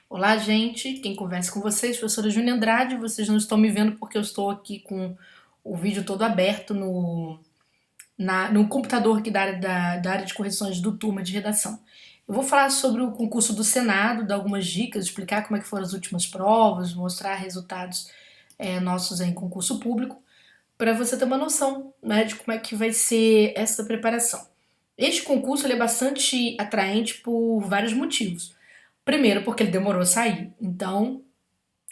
Olá, gente. Quem conversa com vocês, professora Júnia Andrade. Vocês não estão me vendo porque eu estou aqui com o vídeo todo aberto no computador aqui da área de correções do Turma de Redação. Eu vou falar sobre o concurso do Senado, dar algumas dicas, explicar como é que foram as últimas provas, mostrar resultados nossos em concurso público, para você ter uma noção, né, de como é que vai ser essa preparação. Este concurso ele é bastante atraente por vários motivos. Primeiro, porque ele demorou a sair. Então,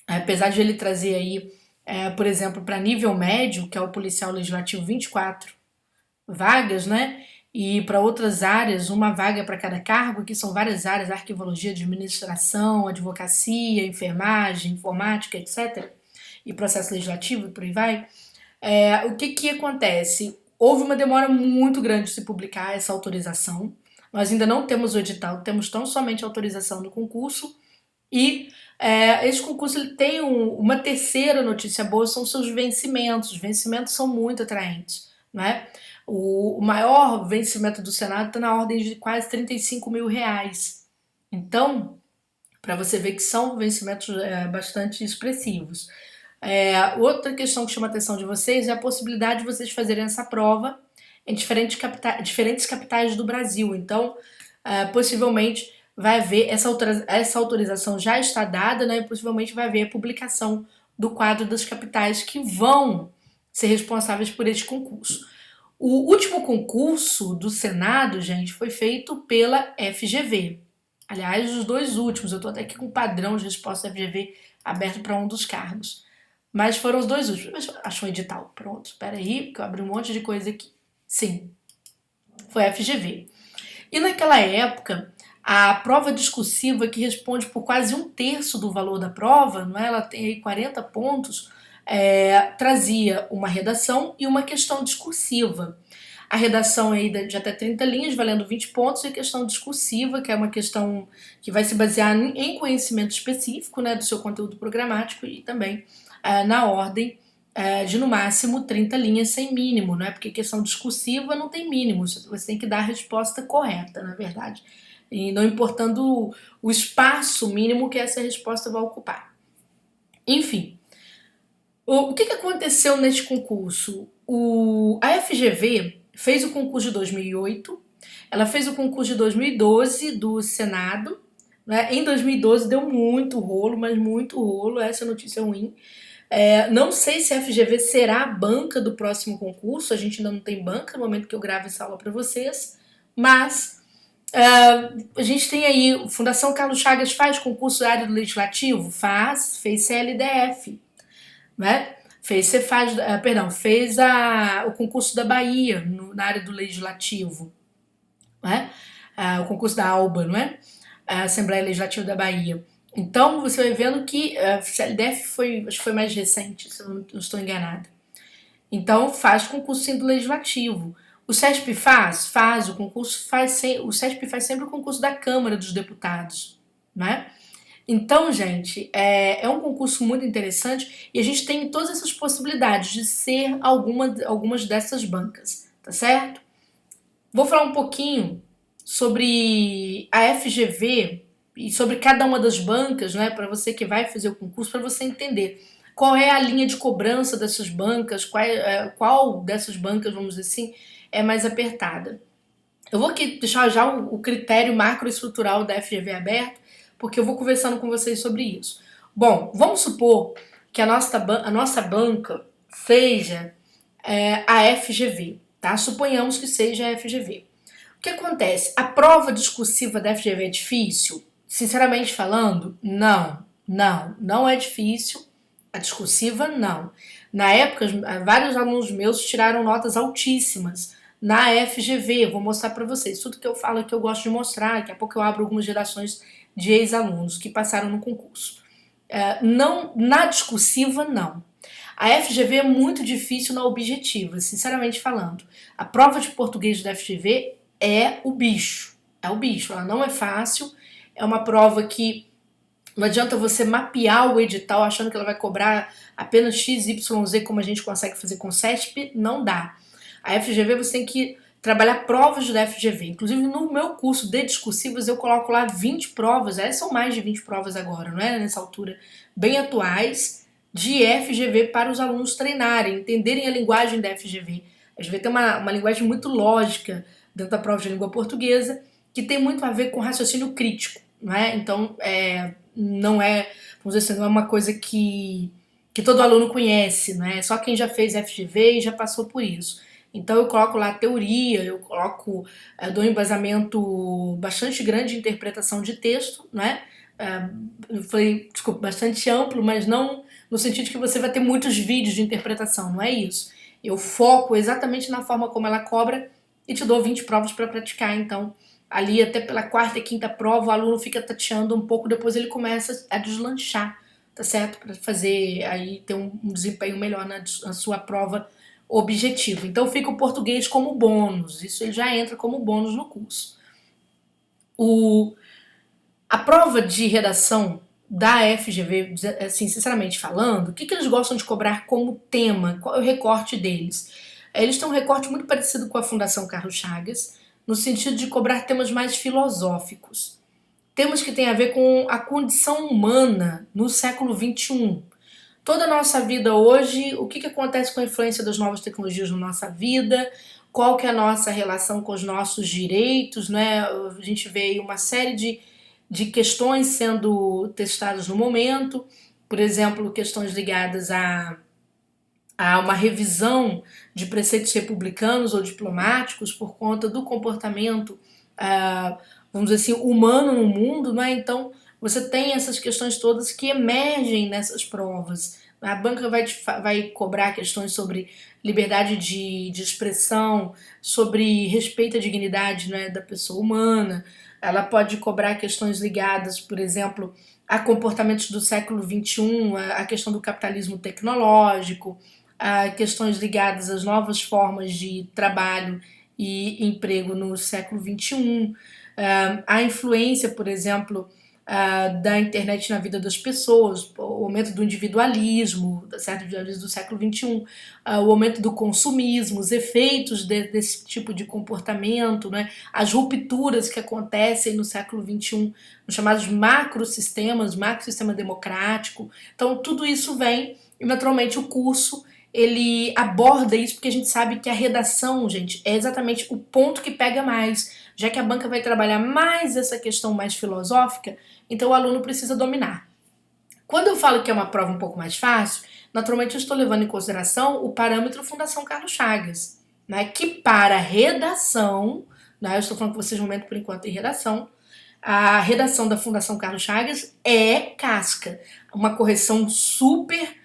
apesar de ele trazer aí, por exemplo, para nível médio, que é o policial legislativo 24 vagas, né? E para outras áreas, uma vaga para cada cargo, que são várias áreas, arquivologia, administração, advocacia, enfermagem, informática, etc. E processo legislativo, e por aí vai. O que que acontece? Houve uma demora muito grande de se publicar essa autorização. Nós ainda não temos o edital, temos tão somente a autorização do concurso. E esse concurso ele tem uma terceira notícia boa, são seus vencimentos. Os vencimentos são muito atraentes. Né? O maior vencimento do Senado está na ordem de quase R$ 35.000. Então, para você ver que são vencimentos bastante expressivos. Outra questão que chama a atenção de vocês é a possibilidade de vocês fazerem essa prova em diferentes capitais do Brasil. Então, possivelmente vai haver essa autorização já está dada, né? E possivelmente vai haver a publicação do quadro das capitais que vão ser responsáveis por este concurso. O último concurso do Senado, gente, foi feito pela FGV. Aliás, os dois últimos, eu estou até aqui com o padrão de resposta da FGV aberto para um dos cargos. Mas foram os dois últimos. Achou o edital. Pronto, espera aí, que eu abri um monte de coisa aqui. Sim, foi a FGV. E naquela época, a prova discursiva, que responde por quase um terço do valor da prova, não é? Ela tem aí 40 pontos, trazia uma redação e uma questão discursiva. A redação aí de até 30 linhas, valendo 20 pontos, e a questão discursiva, que é uma questão que vai se basear em conhecimento específico, né, do seu conteúdo programático e também na ordem de no máximo 30 linhas sem mínimo, né? Porque questão discursiva não tem mínimo, você tem que dar a resposta correta, na verdade. E não importando o espaço mínimo que essa resposta vai ocupar. Enfim, o que aconteceu neste concurso? A FGV fez o concurso de 2008, ela fez o concurso de 2012 do Senado, né? Em 2012 deu muito rolo, mas muito rolo, essa notícia é ruim. Não sei se a FGV será a banca do próximo concurso, a gente ainda não tem banca no momento que eu gravo essa aula para vocês, mas a gente tem aí, Fundação Carlos Chagas faz concurso da área do legislativo? Fez CLDF, né? Fez o concurso da Bahia na área do legislativo, né? O concurso da ALBA, não é? A Assembleia Legislativa da Bahia. Então você vai vendo que a CLDF acho que foi mais recente, se eu não estou enganada. Então faz concurso sim do legislativo. O CESP faz o concurso, o CESP faz sempre o concurso da Câmara dos Deputados, né? Então, gente, é um concurso muito interessante e a gente tem todas essas possibilidades de ser algumas dessas bancas, tá certo? Vou falar um pouquinho sobre a FGV e sobre cada uma das bancas, né, para você que vai fazer o concurso, para você entender qual é a linha de cobrança dessas bancas, qual dessas bancas, vamos dizer assim, é mais apertada. Eu vou aqui deixar já o critério macroestrutural da FGV aberto, porque eu vou conversando com vocês sobre isso. Bom, vamos supor que a nossa banca seja a FGV, tá? Suponhamos que seja a FGV. O que acontece? A prova discursiva da FGV é difícil? Sinceramente falando, não é difícil. A discursiva, não. Na época, vários alunos meus tiraram notas altíssimas na FGV. Eu vou mostrar para vocês. Tudo que eu falo é que eu gosto de mostrar. Daqui a pouco eu abro algumas gerações de ex-alunos que passaram no concurso. Não, na discursiva, não. A FGV é muito difícil na objetiva, sinceramente falando. A prova de português da FGV é o bicho. É o bicho. Ela não é fácil. É uma prova que não adianta você mapear o edital achando que ela vai cobrar apenas X, Y, Z, como a gente consegue fazer com o CESP. Não dá. A FGV você tem que trabalhar provas da FGV. Inclusive, no meu curso de discursivas, eu coloco lá 20 provas, são mais de 20 provas agora, não é? Nessa altura, bem atuais, de FGV para os alunos treinarem, entenderem a linguagem da FGV. A FGV tem uma linguagem muito lógica dentro da prova de língua portuguesa, que tem muito a ver com raciocínio crítico, não é? Então, não é, vamos dizer assim, não é uma coisa que todo aluno conhece, não é? Só quem já fez FGV e já passou por isso. Então eu coloco lá a teoria, eu dou um embasamento bastante grande de interpretação de texto, né? Eu falei, desculpa, bastante amplo, mas não no sentido de que você vai ter muitos vídeos de interpretação, não é isso. Eu foco exatamente na forma como ela cobra e te dou 20 provas para praticar. Então, ali até pela quarta e quinta prova, o aluno fica tateando um pouco, depois ele começa a deslanchar, tá certo? Para fazer, aí ter um desempenho melhor na sua prova objetivo. Então fica o português como bônus, isso ele já entra como bônus no curso. A prova de redação da FGV, assim, sinceramente falando, o que eles gostam de cobrar como tema? Qual é o recorte deles? Eles têm um recorte muito parecido com a Fundação Carlos Chagas, no sentido de cobrar temas mais filosóficos. Temas que têm a ver com a condição humana no século XXI. Toda a nossa vida hoje, o que acontece com a influência das novas tecnologias na nossa vida, qual que é a nossa relação com os nossos direitos, né? A gente vê aí uma série de questões sendo testadas no momento, por exemplo, questões ligadas a uma revisão de preceitos republicanos ou diplomáticos por conta do comportamento, vamos dizer assim, humano no mundo, né? Então, você tem essas questões todas que emergem nessas provas. A banca vai cobrar questões sobre liberdade de expressão, sobre respeito à dignidade, né, da pessoa humana. Ela pode cobrar questões ligadas, por exemplo, a comportamentos do século XXI, a questão do capitalismo tecnológico, a questões ligadas às novas formas de trabalho e emprego no século XXI, a influência, por exemplo, da internet na vida das pessoas, o aumento do individualismo, certo? Individualismo do século XXI, o aumento do consumismo, os efeitos desse tipo de comportamento, né? As rupturas que acontecem no século XXI, nos chamados macrosistemas, macrosistema democrático. Então, tudo isso vem, e naturalmente o curso ele aborda isso porque a gente sabe que a redação, gente, é exatamente o ponto que pega mais. Já que a banca vai trabalhar mais essa questão mais filosófica, então o aluno precisa dominar. Quando eu falo que é uma prova um pouco mais fácil, naturalmente eu estou levando em consideração o parâmetro Fundação Carlos Chagas, né, que para redação, né, eu estou falando com vocês no momento por enquanto em redação, a redação da Fundação Carlos Chagas é casca, uma correção super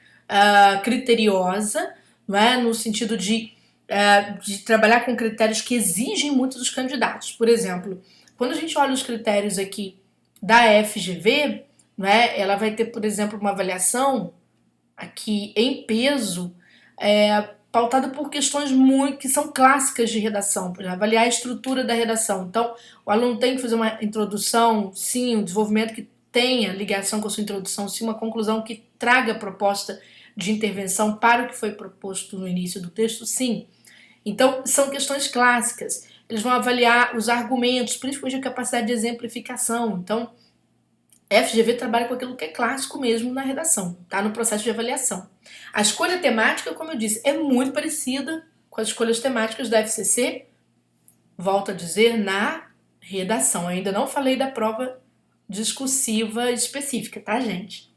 criteriosa, né, no sentido de trabalhar com critérios que exigem muito dos candidatos. Por exemplo, quando a gente olha os critérios aqui da FGV, né, ela vai ter, por exemplo, uma avaliação aqui em peso, pautada por questões que são clássicas de redação, por exemplo, avaliar a estrutura da redação. Então, o aluno tem que fazer uma introdução, sim, um desenvolvimento que tenha ligação com a sua introdução, sim, uma conclusão que traga proposta de intervenção para o que foi proposto no início do texto, sim. Então, são questões clássicas. Eles vão avaliar os argumentos, principalmente a capacidade de exemplificação. Então, a FGV trabalha com aquilo que é clássico mesmo na redação, tá? No processo de avaliação. A escolha temática, como eu disse, é muito parecida com as escolhas temáticas da FCC, volto a dizer, na redação. Eu ainda não falei da prova discursiva específica, tá, gente?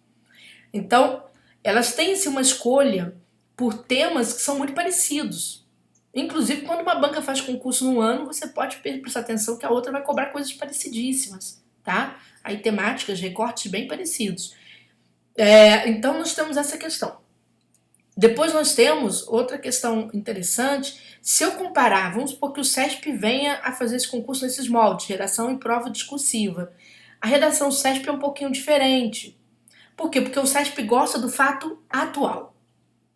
Então, elas têm-se uma escolha por temas que são muito parecidos. Inclusive, quando uma banca faz concurso num ano, você pode prestar atenção que a outra vai cobrar coisas parecidíssimas, tá? Aí temáticas, recortes bem parecidos. Então, nós temos essa questão. Depois nós temos outra questão interessante. Se eu comparar, vamos supor que o CESP venha a fazer esse concurso nesses moldes, redação e prova discursiva. A redação CESP é um pouquinho diferente. Por quê? Porque o CESP gosta do fato atual.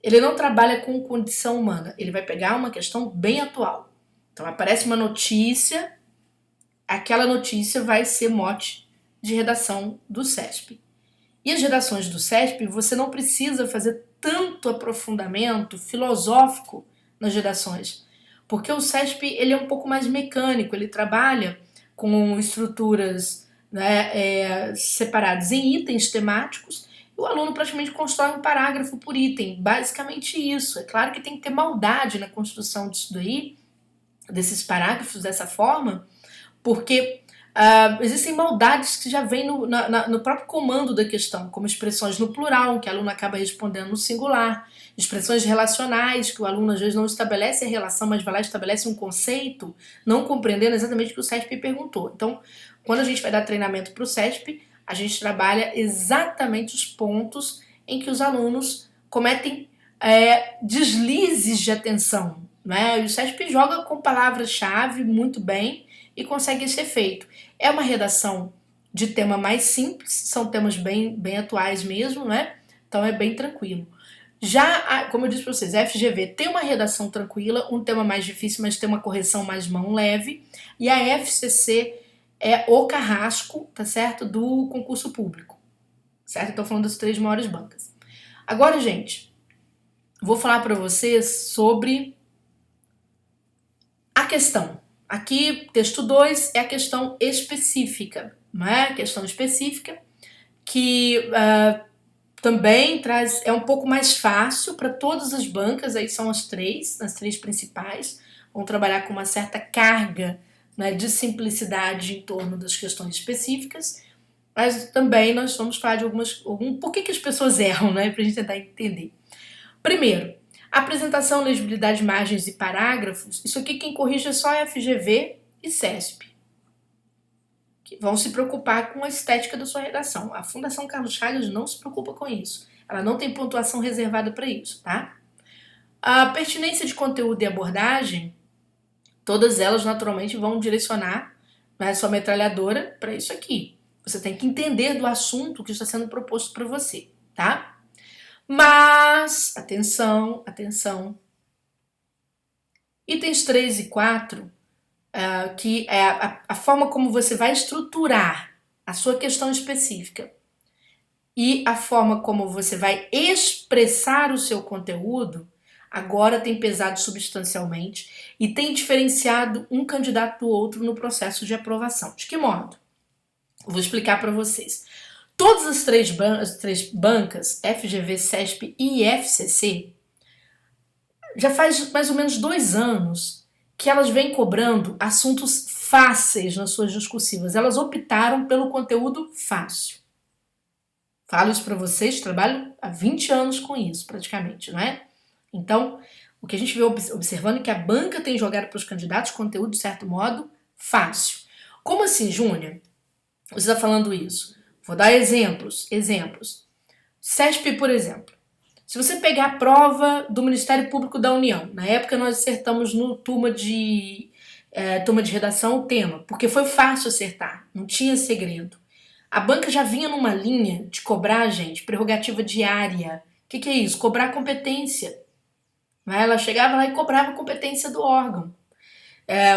Ele não trabalha com condição humana. Ele vai pegar uma questão bem atual. Então aparece uma notícia, aquela notícia vai ser mote de redação do CESP. E as redações do CESP, você não precisa fazer tanto aprofundamento filosófico nas redações. Porque o CESP ele é um pouco mais mecânico, ele trabalha com estruturas, né, separadas em itens temáticos, e o aluno praticamente constrói um parágrafo por item, basicamente isso. É claro que tem que ter maldade na construção disso daí, desses parágrafos dessa forma, porque existem maldades que já vêm no próprio comando da questão, como expressões no plural, que o aluno acaba respondendo no singular, expressões relacionais, que o aluno às vezes não estabelece a relação, mas vai lá e estabelece um conceito, não compreendendo exatamente o que o CESP perguntou. Então, quando a gente vai dar treinamento para o CESP, a gente trabalha exatamente os pontos em que os alunos cometem deslizes de atenção, né? E o CESP joga com palavras-chave muito bem e consegue esse efeito. É uma redação de tema mais simples, são temas bem atuais mesmo, né? Então é bem tranquilo. Já, como eu disse para vocês, a FGV tem uma redação tranquila, um tema mais difícil, mas tem uma correção mais mão leve. E a FCC é o carrasco, tá certo? Do concurso público, certo? Estou falando das 3 maiores bancas. Agora, gente, vou falar para vocês sobre a questão. Aqui, texto 2 é a questão específica, não é? A questão específica que também é um pouco mais fácil para todas as bancas, aí são as 3 principais, vão trabalhar com uma certa carga, né, de simplicidade em torno das questões específicas, mas também nós vamos falar de por que as pessoas erram, né, para a gente tentar entender. Primeiro, apresentação, legibilidade, margens e parágrafos, isso aqui quem corrige é só a FGV e CESP, que vão se preocupar com a estética da sua redação. A Fundação Carlos Chagas não se preocupa com isso. Ela não tem pontuação reservada para isso, tá? A pertinência de conteúdo e abordagem, todas elas naturalmente vão direcionar, né, sua metralhadora para isso aqui. Você tem que entender do assunto que está sendo proposto para você, tá? Mas, atenção, itens 3 e 4, que é a forma como você vai estruturar a sua questão específica e a forma como você vai expressar o seu conteúdo, agora tem pesado substancialmente e tem diferenciado um candidato do outro no processo de aprovação. De que modo? Eu vou explicar para vocês. Todas as três bancas, FGV, CESP e FCC, já faz mais ou menos 2 anos que elas vêm cobrando assuntos fáceis nas suas discursivas. Elas optaram pelo conteúdo fácil. Falo isso para vocês, trabalho há 20 anos com isso, praticamente, não é? Então, o que a gente vê observando é que a banca tem jogado para os candidatos conteúdo, de certo modo, fácil. Como assim, Júnior? Você está falando isso? Vou dar exemplos. CESP, por exemplo. Se você pegar a prova do Ministério Público da União, na época nós acertamos no turma de redação o tema, porque foi fácil acertar, não tinha segredo. A banca já vinha numa linha de cobrar, gente, prerrogativa diária. O que é isso? Cobrar competência. Ela chegava lá e cobrava a competência do órgão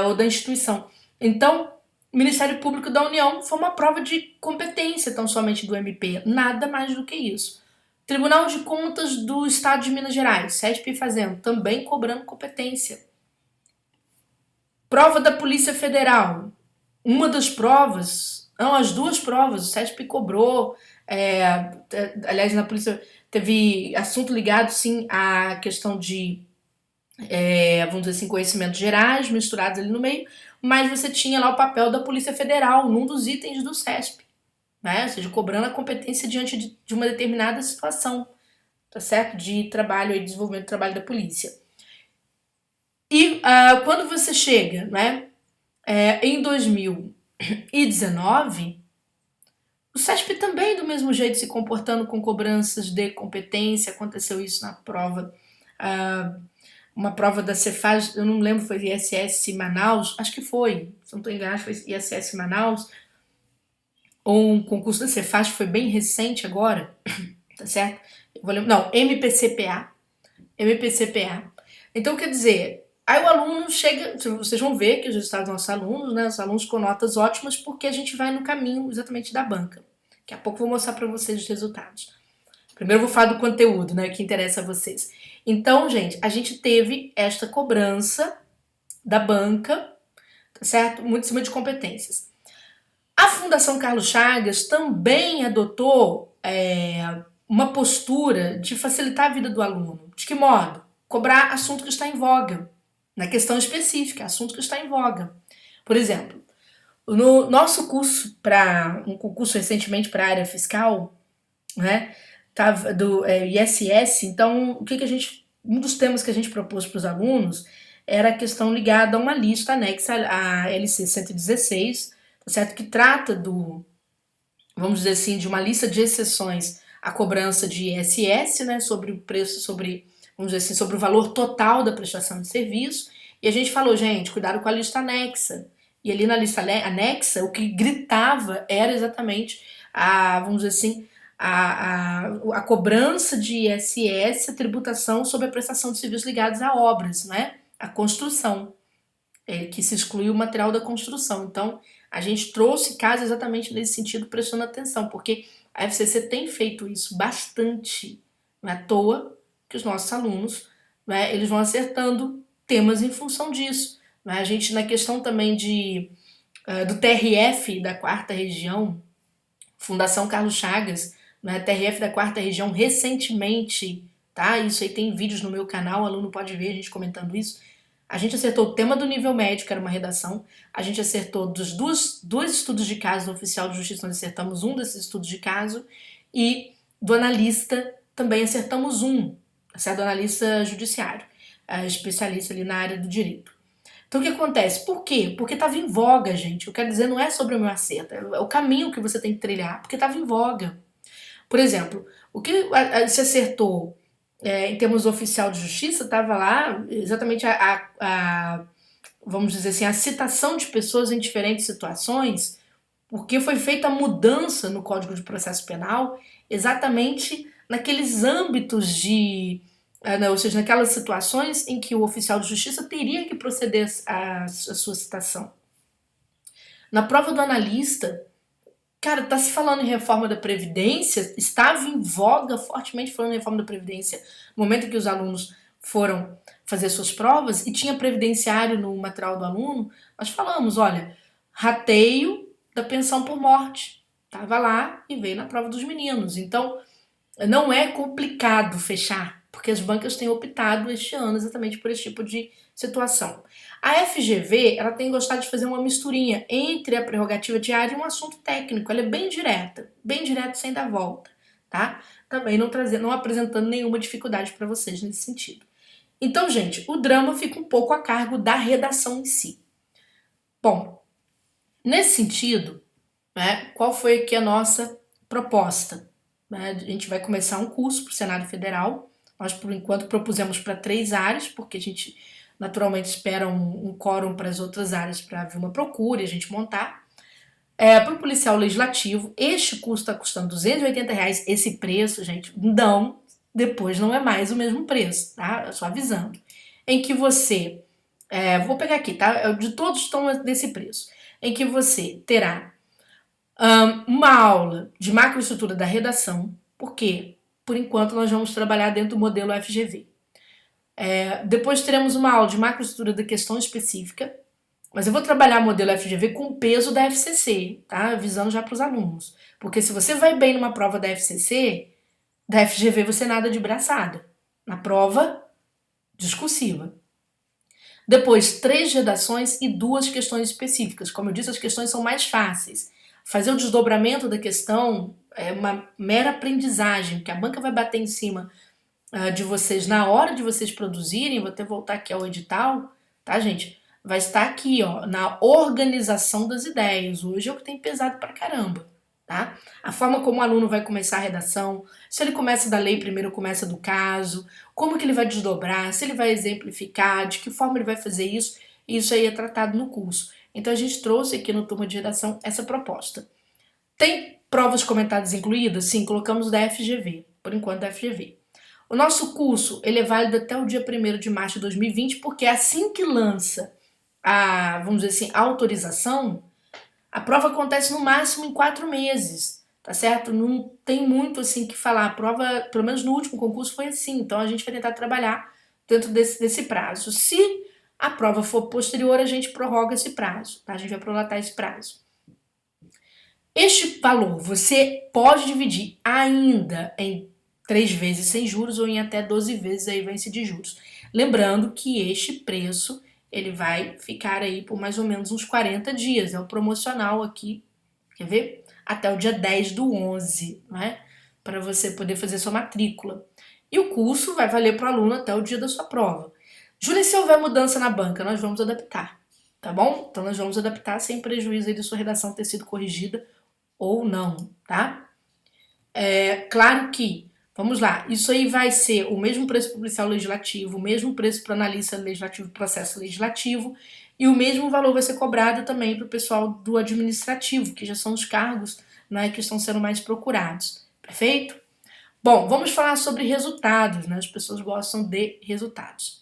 ou da instituição. Então, o Ministério Público da União foi uma prova de competência, tão somente do MP, nada mais do que isso. Tribunal de Contas do Estado de Minas Gerais, CESP fazendo, também cobrando competência. Prova da Polícia Federal, uma das provas, não, as 2 provas, o CESP cobrou, aliás, na polícia teve assunto ligado, sim, à questão de, vamos dizer assim, conhecimentos gerais misturados ali no meio, mas você tinha lá o papel da Polícia Federal num dos itens do CESP, né? Ou seja, cobrando a competência diante de uma determinada situação, tá certo? De trabalho e desenvolvimento do trabalho da polícia. E quando você chega, né, em 2019, o CESP também do mesmo jeito se comportando com cobranças de competência. Aconteceu isso na prova, uma prova da Cefaz, eu não lembro, foi ISS Manaus, acho que foi, se não estou enganado, foi ISS Manaus, ou um concurso da Cefaz que foi bem recente agora, tá certo? Não, MPCPA. Então, quer dizer, aí o aluno chega, vocês vão ver que os resultados dos nossos alunos, né, os alunos com notas ótimas, porque a gente vai no caminho exatamente da banca. Daqui a pouco eu vou mostrar para vocês os resultados. Primeiro eu vou falar do conteúdo, né, que interessa a vocês. Então, gente, a gente teve esta cobrança da banca, tá certo? Muito em cima de competências. A Fundação Carlos Chagas também adotou uma postura de facilitar a vida do aluno. De que modo? Cobrar assunto que está em voga, na questão específica, assunto que está em voga. Por exemplo, no nosso curso para um concurso recentemente para a área fiscal, né, tava do ISS, então o que, que a gente, um dos temas que a gente propôs para os alunos era a questão ligada a uma lista anexa à LC 116, tá certo? Que trata do, vamos dizer assim, de uma lista de exceções à cobrança de ISS, né, sobre o preço, sobre, vamos dizer assim, sobre o valor total da prestação de serviço. E a gente falou, gente, cuidado com a lista anexa. E ali na lista anexa, o que gritava era exatamente a, vamos dizer assim, a cobrança de ISS, a tributação sobre a prestação de serviços ligados a obras, né? A construção, que se exclui o material da construção. Então, a gente trouxe casos exatamente nesse sentido, prestando atenção, porque a FCC tem feito isso bastante. Não é à toa que os nossos alunos, né, eles vão acertando temas em função disso. Né? A gente, na questão também do TRF da quarta região, Fundação Carlos Chagas, né, TRF da quarta região, recentemente, tá? Isso aí tem vídeos no meu canal, o aluno pode ver a gente comentando isso. A gente acertou o tema do nível médio, que era uma redação. A gente acertou dos dois estudos de caso do oficial de justiça, nós acertamos um desses estudos de caso. E do analista também acertamos um, certo? Do analista judiciário, especialista ali na área do direito. Então o que acontece? Por quê? Porque estava em voga, gente. Eu quero dizer, não é sobre o meu acerto, é o caminho que você tem que trilhar, porque estava em voga. Por exemplo, o que se acertou em termos oficial de justiça estava lá exatamente vamos dizer assim, a citação de pessoas em diferentes situações, porque foi feita a mudança no Código de Processo Penal exatamente naqueles âmbitos de ou seja, naquelas situações em que o oficial de justiça teria que proceder à sua citação. Na prova do analista, cara, tá se falando em reforma da Previdência, estava em voga fortemente falando em reforma da Previdência no momento em que os alunos foram fazer suas provas e tinha previdenciário no material do aluno. Nós falamos, olha, rateio da pensão por morte. Tava lá e veio na prova dos meninos. Então, não é complicado fechar, porque as bancas têm optado este ano exatamente por esse tipo de situação. A FGV, ela tem gostado de fazer uma misturinha entre a prerrogativa diária e um assunto técnico. Ela é bem direta sem dar volta, tá? Também não apresentando nenhuma dificuldade para vocês nesse sentido. Então, gente, o drama fica um pouco a cargo da redação em si. Bom, nesse sentido, né, qual foi aqui a nossa proposta? Né? A gente vai começar um curso para o Senado Federal. Nós, por enquanto, propusemos para 3 áreas, porque a gente naturalmente espera um quórum para as outras áreas para haver uma procura e a gente montar. Para o policial legislativo, este curso está custando R$280. Esse preço, gente, não, depois não é mais o mesmo preço, tá? Só avisando. Em que você, vou pegar aqui, tá? De todos estão nesse preço. Em que você terá uma aula de macroestrutura da redação, porque, por enquanto, nós vamos trabalhar dentro do modelo FGV. Depois teremos uma aula de macroestrutura da questão específica, mas eu vou trabalhar o modelo FGV com o peso da FCC, tá? Avisando já para os alunos. Porque se você vai bem numa prova da FCC, da FGV você nada de braçada. Na prova discursiva. Depois, 3 redações e 2 questões específicas. Como eu disse, as questões são mais fáceis. Fazer o desdobramento da questão é uma mera aprendizagem, que a banca vai bater em cima de vocês na hora de vocês produzirem. Vou até voltar aqui ao edital, tá, gente? Vai estar aqui, ó, na organização das ideias. Hoje é o que tem pesado pra caramba, tá? A forma como o aluno vai começar a redação, se ele começa da lei primeiro, começa do caso, como que ele vai desdobrar, se ele vai exemplificar, de que forma ele vai fazer isso aí é tratado no curso. Então a gente trouxe aqui no Turma de Redação essa proposta. Tem provas comentadas incluídas? Sim, colocamos da FGV, por enquanto da FGV. O nosso curso, ele é válido até o dia 1º de março de 2020, porque assim que lança vamos dizer assim, a autorização, a prova acontece no máximo em 4 meses, tá certo? Não tem muito assim que falar. A prova, pelo menos no último concurso, foi assim. Então a gente vai tentar trabalhar dentro desse prazo. Se A prova for posterior, a gente prorroga esse prazo, tá? A gente vai prolatar esse prazo. Este valor você pode dividir ainda em 3 vezes sem juros ou em até 12 vezes aí vence de juros. Lembrando que este preço ele vai ficar aí por mais ou menos uns 40 dias. É o promocional aqui, quer ver? Até o dia 10 do 11, né? Para você poder fazer sua matrícula. E o curso vai valer para o aluno até o dia da sua prova. Júlia, se houver mudança na banca, nós vamos adaptar, tá bom? Então nós vamos adaptar sem prejuízo aí de sua redação ter sido corrigida ou não, tá? Claro que, vamos lá, isso aí vai ser o mesmo preço para o policial legislativo, o mesmo preço para o analista legislativo e processo legislativo, e o mesmo valor vai ser cobrado também para o pessoal do administrativo, que já são os cargos, né, que estão sendo mais procurados. Perfeito? Bom, vamos falar sobre resultados, né? As pessoas gostam de resultados.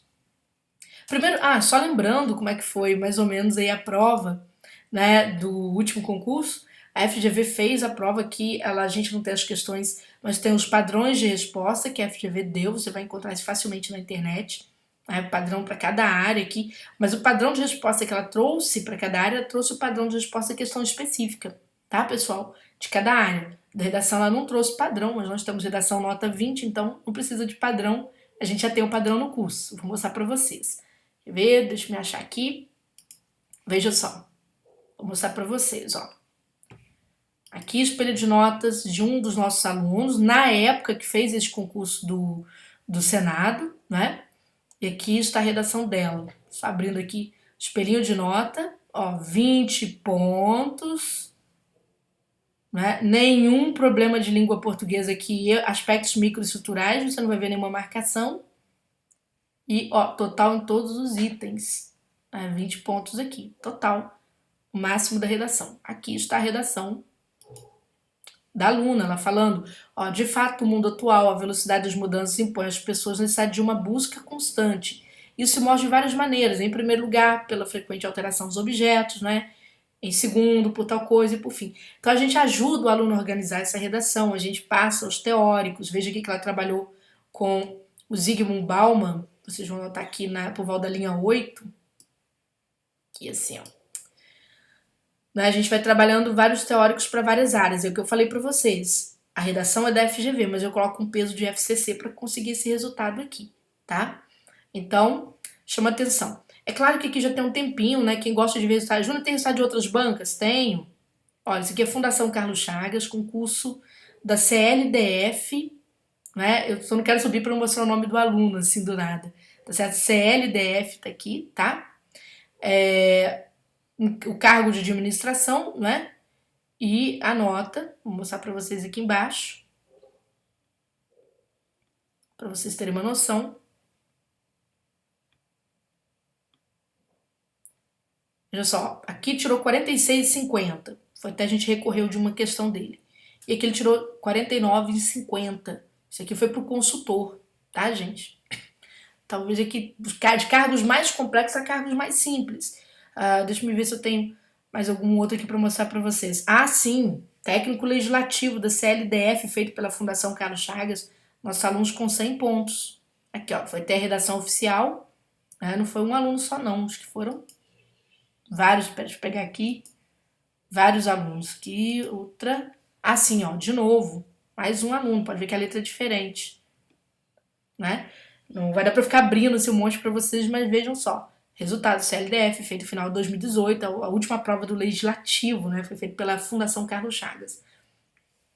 Primeiro, só lembrando como é que foi mais ou menos aí a prova, né, do último concurso. A FGV fez a prova que a gente não tem as questões, mas tem os padrões de resposta que a FGV deu, você vai encontrar isso facilmente na internet, né, padrão para cada área aqui, mas o padrão de resposta que ela trouxe para cada área, ela trouxe o padrão de resposta questão específica, tá, pessoal? De cada área. Da redação ela não trouxe padrão, mas nós temos redação nota 20, então não precisa de padrão, a gente já tem o padrão no curso, vou mostrar para vocês. Quer ver? Deixa eu me achar aqui. Veja só. Vou mostrar para vocês, ó. Aqui, espelho de notas de um dos nossos alunos, na época que fez esse concurso do Senado, né? E aqui está a redação dela. Só abrindo aqui, espelhinho de nota, ó, 20 pontos, né? Nenhum problema de língua portuguesa aqui, aspectos microestruturais, você não vai ver nenhuma marcação. E, ó, total em todos os itens, 20 pontos aqui, total, o máximo da redação. Aqui está a redação da aluna, ela falando, ó, de fato, o mundo atual, a velocidade das mudanças impõe às pessoas a necessidade de uma busca constante. Isso se mostra de várias maneiras. Em primeiro lugar, pela frequente alteração dos objetos, né? Em segundo, por tal coisa e por fim. Então a gente ajuda o aluno a organizar essa redação, a gente passa os teóricos. Veja aqui que ela trabalhou com o Zygmunt Bauman, vocês vão notar aqui por volta da linha 8, aqui assim, ó. A gente vai trabalhando vários teóricos para várias áreas. É o que eu falei para vocês. A redação é da FGV, mas eu coloco um peso de FCC para conseguir esse resultado aqui, tá? Então, chama atenção. É claro que aqui já tem um tempinho, né? Quem gosta de ver resultado, Júlia, tem resultado de outras bancas? Tenho. Olha, isso aqui é Fundação Carlos Chagas, concurso da CLDF, né? Eu só não quero subir para não mostrar o nome do aluno, assim, do nada. Tá certo? CLDF tá aqui, tá? O cargo de administração, né? E a nota, vou mostrar para vocês aqui embaixo, para vocês terem uma noção. Veja só, aqui tirou 46,50. Foi até a gente recorreu de uma questão dele. E aqui ele tirou 49,50. Isso aqui foi para o consultor, tá, gente? Talvez aqui de cargos mais complexos a cargos mais simples. Deixa eu ver se eu tenho mais algum outro aqui para mostrar para vocês. Sim, técnico legislativo da CLDF, feito pela Fundação Carlos Chagas, nossos alunos com 100 pontos. Aqui, ó, foi até a redação oficial, né? Não foi um aluno só não, acho que foram vários, deixa eu pegar aqui, vários alunos. Aqui, outra, sim, ó, de novo, mais um aluno, pode ver que a letra é diferente, né? Não vai dar para ficar abrindo esse monte para vocês, mas vejam só. Resultado CLDF, feito no final de 2018, a última prova do Legislativo, né? Foi feito pela Fundação Carlos Chagas.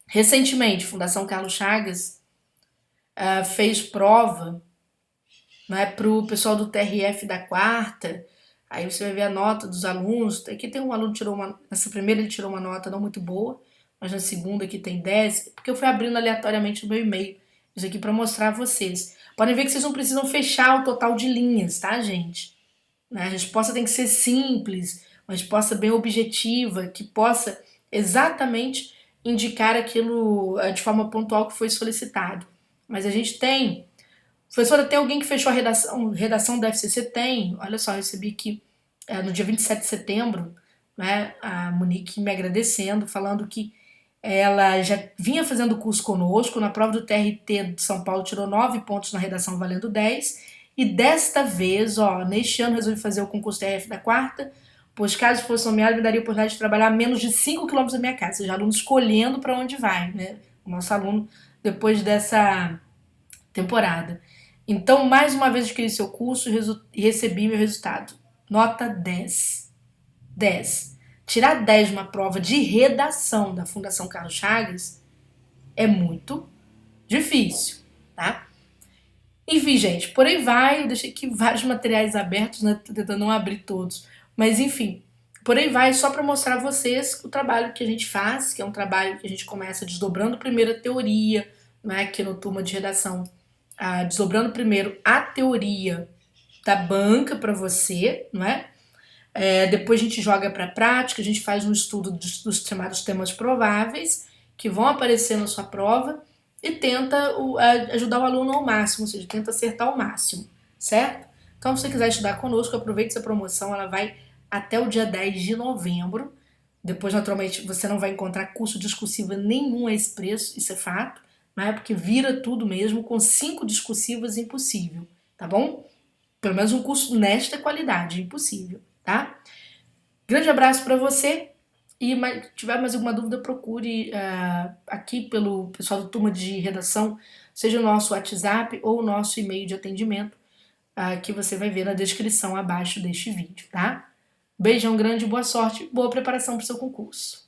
Recentemente, Fundação Carlos Chagas fez prova, né, para o pessoal do TRF da quarta. Aí você vai ver a nota dos alunos. Aqui tem um aluno que tirou nessa primeira ele tirou uma nota não muito boa, mas na segunda aqui tem 10, porque eu fui abrindo aleatoriamente o meu e-mail. Isso aqui para mostrar a vocês. Podem ver que vocês não precisam fechar o total de linhas, tá, gente? A resposta tem que ser simples, uma resposta bem objetiva, que possa exatamente indicar aquilo de forma pontual que foi solicitado. Mas a gente tem. Professora, tem alguém que fechou a redação da FCC? Tem. Olha só, eu recebi aqui no dia 27 de setembro, né, a Monique me agradecendo, falando que ela já vinha fazendo curso conosco, na prova do TRT de São Paulo tirou 9 pontos na redação valendo 10, E desta vez, ó, neste ano resolvi fazer o concurso TRF da quarta, pois caso fosse nomeado me daria a oportunidade de trabalhar a menos de 5 quilômetros da minha casa, ou seja, aluno escolhendo para onde vai, né? O nosso aluno, depois dessa temporada. Então, mais uma vez adquiri seu curso e recebi meu resultado. Nota 10. 10. Tirar 10 numa prova de redação da Fundação Carlos Chagas é muito difícil, tá? Enfim, gente, por aí vai. Eu deixei aqui vários materiais abertos, né? Tô tentando não abrir todos. Mas enfim, por aí vai, só para mostrar a vocês o trabalho que a gente faz, que é um trabalho que a gente começa desdobrando primeiro a teoria, né? Aqui no Turma de Redação, desdobrando primeiro a teoria da banca para você, não é? Depois a gente joga para a prática, a gente faz um estudo dos chamados temas prováveis que vão aparecer na sua prova e tenta ajudar o aluno ao máximo, ou seja, tenta acertar ao máximo, certo? Então, se você quiser estudar conosco, aproveite essa promoção, ela vai até o dia 10 de novembro. Depois, naturalmente, você não vai encontrar curso discursivo nenhum a esse preço, isso é fato, né? Porque vira tudo mesmo, com 5 discursivas impossível, tá bom? Pelo menos um curso nesta qualidade, impossível, tá? Grande abraço para você e se tiver mais alguma dúvida, procure aqui pelo pessoal do Turma de Redação, seja o nosso WhatsApp ou o nosso e-mail de atendimento, que você vai ver na descrição abaixo deste vídeo, tá? Beijão grande, boa sorte, boa preparação para o seu concurso.